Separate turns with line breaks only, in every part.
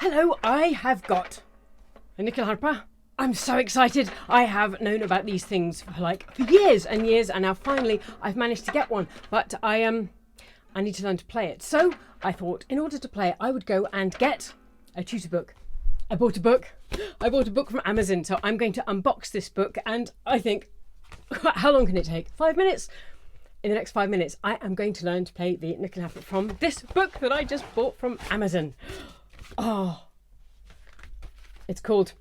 Hello, I have got a nyckelharpa. I'm so excited. I have known about these things for years and years, and now finally I've managed to get one. But I need to learn to play it. So I thought in order to play it, I would go and get a tutor book. I bought a book. I bought a book from Amazon, so I'm going to unbox this book, and I think, how long can it take? 5 minutes? In the next 5 minutes, I am going to learn to play the nyckelharpa from this book that I just bought from Amazon. Oh, it's called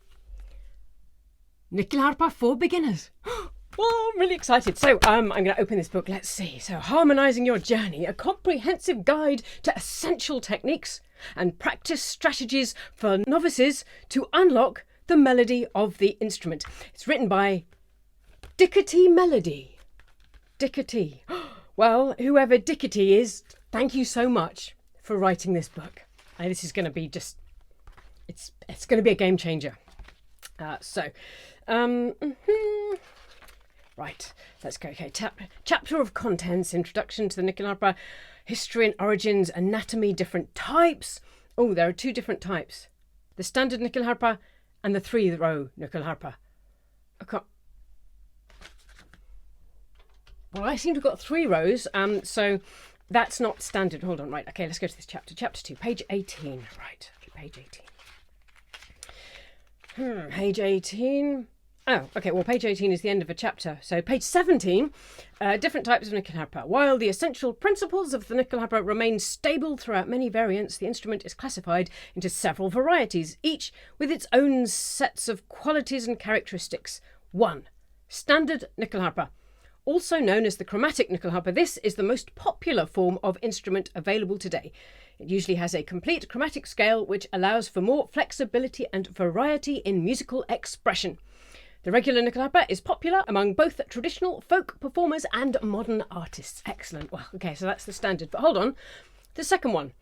Nyckelharpa for Beginners. Oh, I'm really excited. So I'm going to open this book. Let's see. So, Harmonising Your Journey, a comprehensive guide to essential techniques and practice strategies for novices to unlock the melody of the instrument. It's written by Dickety Melody. Dickety. Well, whoever Dickety is, thank you so much for writing this book. This is going to be it's going to be a game changer. Right, let's go. Okay, chapter of contents, introduction to the nyckelharpa, history and origins, anatomy, different types. Oh, there are 2 different types. The standard nyckelharpa and the 3-row nyckelharpa. Well, I seem to have got 3 rows, so that's not standard. Hold on, right, okay, let's go to this chapter. Chapter 2, page 18. Right, okay, page 18. Page 18. Oh, okay, well, page 18 is the end of a chapter. So page 17, different types of nyckelharpa. While the essential principles of the nyckelharpa remain stable throughout many variants, the instrument is classified into several varieties, each with its own sets of qualities and characteristics. 1. Standard nyckelharpa. Also known as the chromatic nyckelharpa, this is the most popular form of instrument available today. It usually has a complete chromatic scale which allows for more flexibility and variety in musical expression. The regular nyckelharpa is popular among both traditional folk performers and modern artists. Excellent. Well, okay, so that's the standard. But hold on. The second one.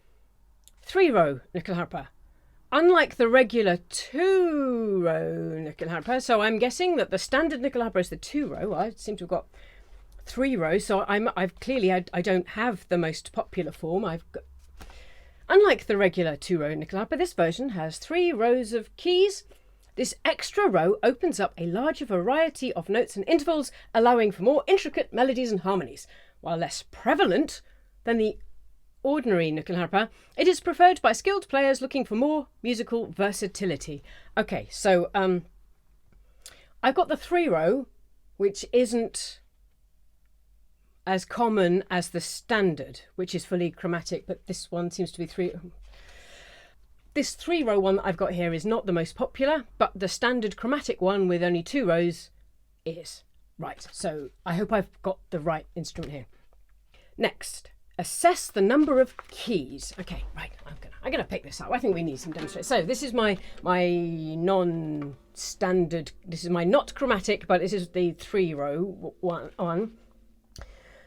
3-row nyckelharpa. Unlike the regular 2-row nyckelharpa, so I'm guessing that the standard nyckelharpa is the 2-row. I seem to have got 3 rows, so I don't have the most popular form. Unlike the regular 2-row nyckelharpa, this version has 3 rows of keys. This extra row opens up a larger variety of notes and intervals, allowing for more intricate melodies and harmonies. While less prevalent than the ordinary nyckelharpa, it is preferred by skilled players looking for more musical versatility. Okay, so I've got the 3-row, which isn't as common as the standard, which is fully chromatic, but this one seems to be 3. This 3-row one that I've got here is not the most popular, but the standard chromatic one with only 2 rows is. Right, so I hope I've got the right instrument here. Next, assess the number of keys. Okay, right, I'm gonna pick this up. I think we need some demonstration. So this is my non-standard, this is my not chromatic, but this is the 3-row one.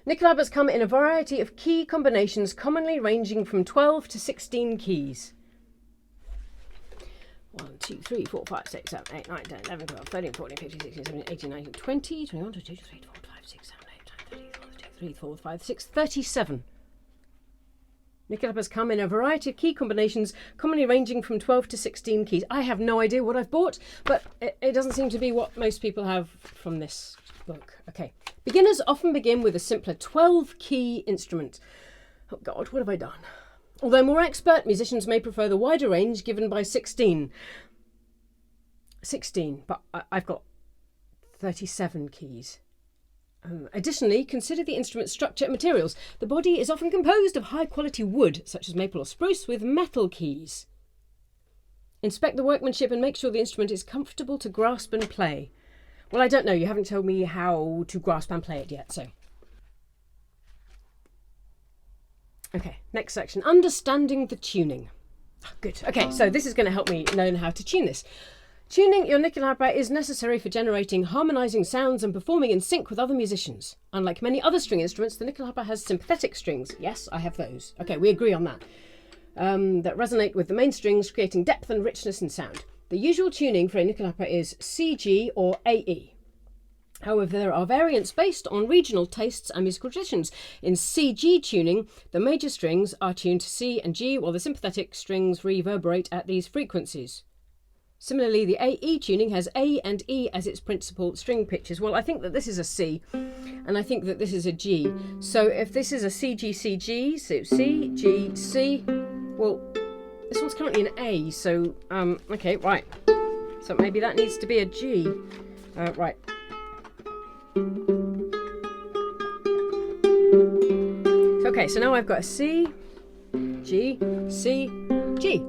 Nyckelharpas come in a variety of key combinations, commonly ranging from 12 to 16 keys. 1, 2, 3, 4, 5, 6, 7, 8, 9, 10, 11, 12, 13, 14, 15, 16, 17, 18, 19, 20, 21, 22, 23, 24, 25, 6, 7, 8, 9, 10, 11, 12, 5, 6, 37. Nyckelharpas come in a variety of key combinations, commonly ranging from 12 to 16 keys. I have no idea what I've bought, but it doesn't seem to be what most people have from this book. Okay. Beginners often begin with a simpler 12-key instrument. Oh God, what have I done? Although more expert musicians may prefer the wider range given by 16. 16, but I've got 37 keys. Additionally, consider the instrument's structure and materials. The body is often composed of high-quality wood, such as maple or spruce, with metal keys. Inspect the workmanship and make sure the instrument is comfortable to grasp and play. Well, I don't know. You haven't told me how to grasp and play it yet, so... Okay, next section. Understanding the tuning. Good. Okay, so this is going to help me learn how to tune this. Tuning your nyckelharpa is necessary for generating harmonising sounds and performing in sync with other musicians. Unlike many other string instruments, the nyckelharpa has sympathetic strings. Yes, I have those. Okay, we agree on that. That resonate with the main strings, creating depth and richness in sound. The usual tuning for a nyckelharpa is C, G or AE. However, there are variants based on regional tastes and musical traditions. In C-G tuning, the major strings are tuned to C and G, while the sympathetic strings reverberate at these frequencies. Similarly, the A-E tuning has A and E as its principal string pitches. Well, I think that this is a C, and I think that this is a G. So if this is a C-G-C-G, so C, G, C, well, this one's currently an A, so, okay, right. So maybe that needs to be a G. Right. Okay, so now I've got a C, G, C, G.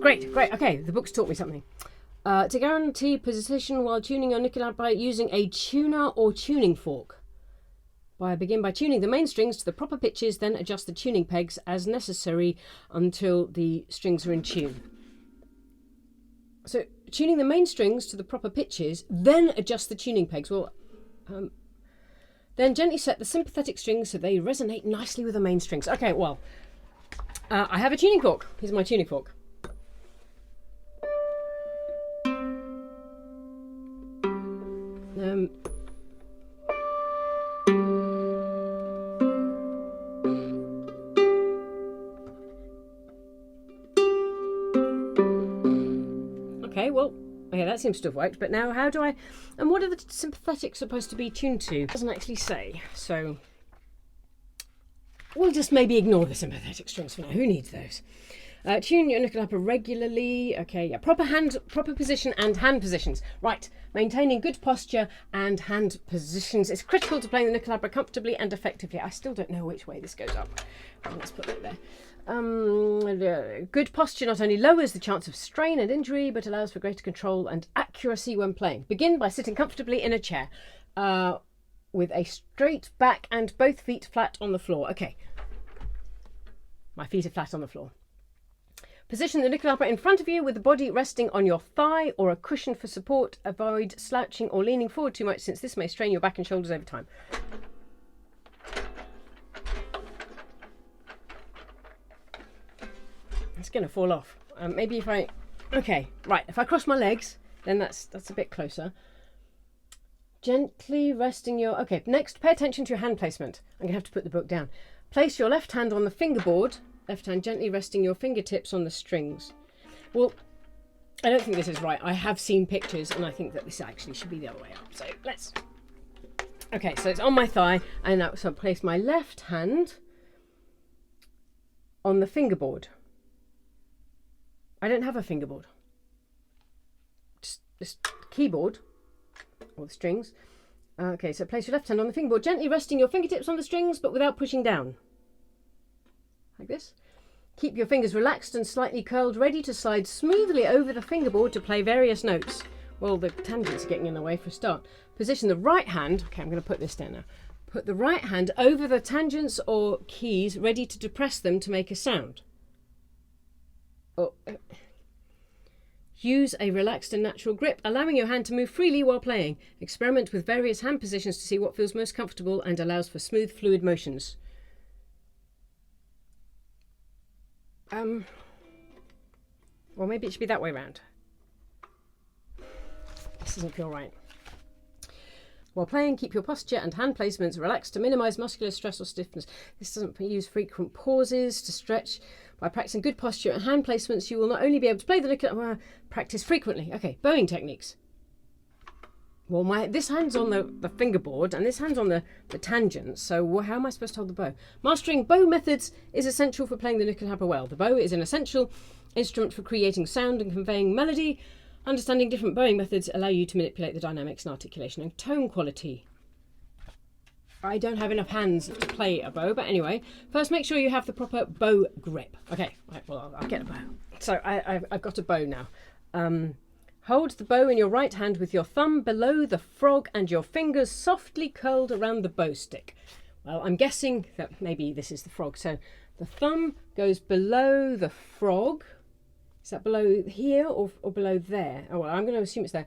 Great. Okay, the book's taught me something. To guarantee position while tuning your nickel by using a tuner or tuning fork. Begin by tuning the main strings to the proper pitches, then adjust the tuning pegs as necessary until the strings are in tune. So, tuning the main strings to the proper pitches, then adjust the tuning pegs. Well, then gently set the sympathetic strings so they resonate nicely with the main strings. Okay, well, I have a tuning fork. Here's my tuning fork. Okay, that seems to have worked, but now how do I... And what are the sympathetics supposed to be tuned to? It doesn't actually say, so... We'll just maybe ignore the sympathetic strings for now. Who needs those? Tune your nickel regularly. Okay, yeah. Proper position and hand positions. Right. Maintaining good posture and hand positions is critical to playing the nickel comfortably and effectively. I still don't know which way this goes up. Let's put that there. Good posture not only lowers the chance of strain and injury, but allows for greater control and accuracy when playing. Begin by sitting comfortably in a chair with a straight back and both feet flat on the floor. Okay. My feet are flat on the floor. Position the nickel in front of you with the body resting on your thigh or a cushion for support. Avoid slouching or leaning forward too much, since this may strain your back and shoulders over time. It's going to fall off. Maybe if I... Okay, right. If I cross my legs, then that's a bit closer. Gently resting your... Okay, next, pay attention to your hand placement. I'm going to have to put the book down. Place your left hand on the fingerboard. Left hand gently resting your fingertips on the strings. Well, I don't think this is right. I have seen pictures, and I think that this actually should be the other way up. So let's... Okay, so it's on my thigh, and so I place my left hand on the fingerboard. I don't have a fingerboard. Just this keyboard, or the strings. Okay, so place your left hand on the fingerboard, gently resting your fingertips on the strings, but without pushing down. Like this. Keep your fingers relaxed and slightly curled, ready to slide smoothly over the fingerboard to play various notes. Well, the tangents are getting in the way for a start. Position the right hand... Okay, I'm going to put this down now. Put the right hand over the tangents or keys, ready to depress them to make a sound. Use a relaxed and natural grip, allowing your hand to move freely while playing. Experiment with various hand positions to see what feels most comfortable and allows for smooth, fluid motions. Well, maybe it should be that way round. This doesn't feel right. While playing, keep your posture and hand placements relaxed to minimise muscular stress or stiffness. This doesn't use frequent pauses to stretch. By practicing good posture and hand placements, you will not only be able to play the nickel, practice frequently. Okay, bowing techniques. Well, this hand's on the fingerboard and this hand's on the tangent, so how am I supposed to hold the bow? Mastering bow methods is essential for playing the nickel well. The bow is an essential instrument for creating sound and conveying melody. Understanding different bowing methods allow you to manipulate the dynamics and articulation and tone quality. I don't have enough hands to play a bow, but anyway, first make sure you have the proper bow grip. Okay, right, well, I'll get a bow. So I've got a bow now. Hold the bow in your right hand with your thumb below the frog and your fingers softly curled around the bow stick. Well, I'm guessing that maybe this is the frog. So the thumb goes below the frog. Is that below here or below there? Oh, well, I'm going to assume it's there.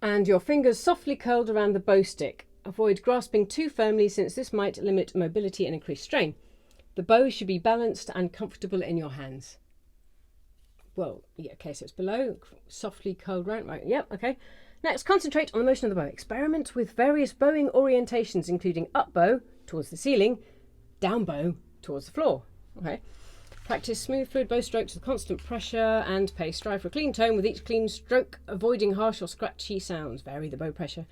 And your fingers softly curled around the bow stick. Avoid grasping too firmly, since this might limit mobility and increase strain. The bow should be balanced and comfortable in your hands. Well, yeah, okay, so it's below, softly curled round, right, yep, okay. Next, concentrate on the motion of the bow. Experiment with various bowing orientations, including up bow towards the ceiling, down bow towards the floor. Okay. Practice smooth, fluid bow strokes with constant pressure and pace. Strive for a clean tone with each clean stroke, avoiding harsh or scratchy sounds. Vary the bow pressure.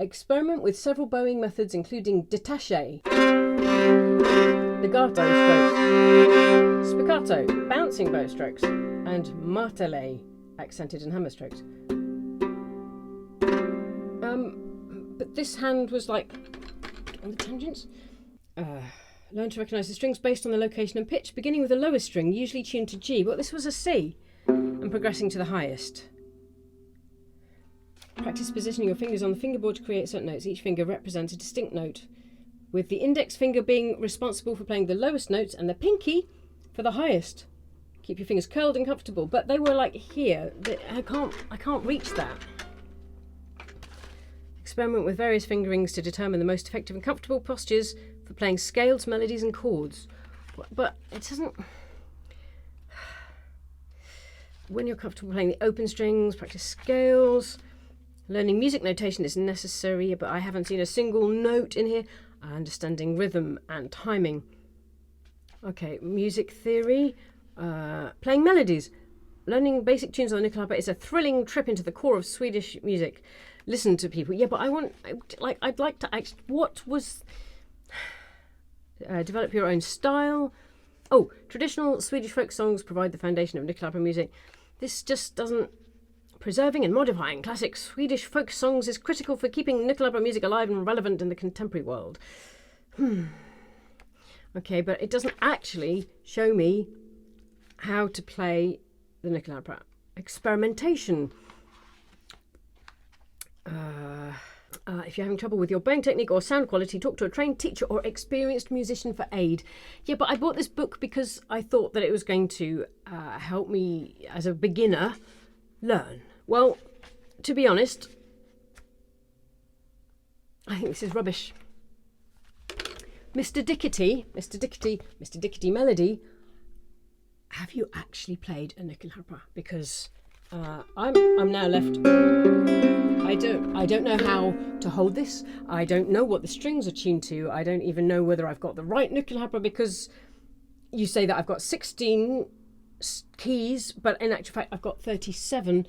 Experiment with several bowing methods, including détaché, legato strokes, spiccato, bouncing bow strokes, and martelé, accented and hammer strokes. But this hand was like on the tangents. Learn to recognise the strings based on the location and pitch, beginning with the lowest string, usually tuned to G, but this was a C, and progressing to the highest. Practice positioning your fingers on the fingerboard to create certain notes. Each finger represents a distinct note, with the index finger being responsible for playing the lowest notes and the pinky for the highest. Keep your fingers curled and comfortable, but they were like here. I can't reach that. Experiment with various fingerings to determine the most effective and comfortable postures for playing scales, melodies and chords. But it doesn't... When you're comfortable playing the open strings, practice scales. Learning music notation is necessary, but I haven't seen a single note in here. Understanding rhythm and timing. Okay, music theory. Playing melodies. Learning basic tunes on the nyckelharpa is a thrilling trip into the core of Swedish music. Listen to people. Yeah, but I'd like to ask, what was... develop your own style. Oh, traditional Swedish folk songs provide the foundation of nyckelharpa music. This just doesn't... Preserving and modifying classic Swedish folk songs is critical for keeping nyckelharpa music alive and relevant in the contemporary world. Okay, but it doesn't actually show me how to play the nyckelharpa. Experimentation. If you're having trouble with your bowing technique or sound quality, talk to a trained teacher or experienced musician for aid. Yeah, but I bought this book because I thought that it was going to help me as a beginner learn. Well, to be honest, I think this is rubbish. Mr. Dickety Melody, have you actually played a nyckelharpa? Because I'm now left. I don't know how to hold this. I don't know what the strings are tuned to. I don't even know whether I've got the right nyckelharpa, because you say that I've got 16 keys, but in actual fact I've got 37.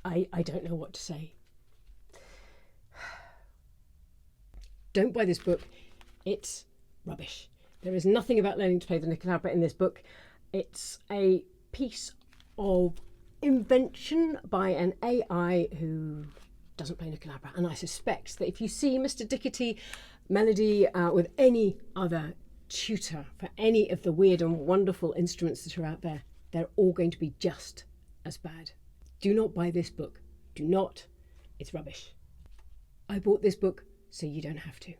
I don't know what to say. Don't buy this book. It's rubbish. There is nothing about learning to play the nyckelharpa in this book. It's a piece of invention by an AI who doesn't play nyckelharpa. And I suspect that if you see Mr. Dickety Melody with any other tutor for any of the weird and wonderful instruments that are out there, they're all going to be just as bad. Do not buy this book. Do not. It's rubbish. I bought this book so you don't have to.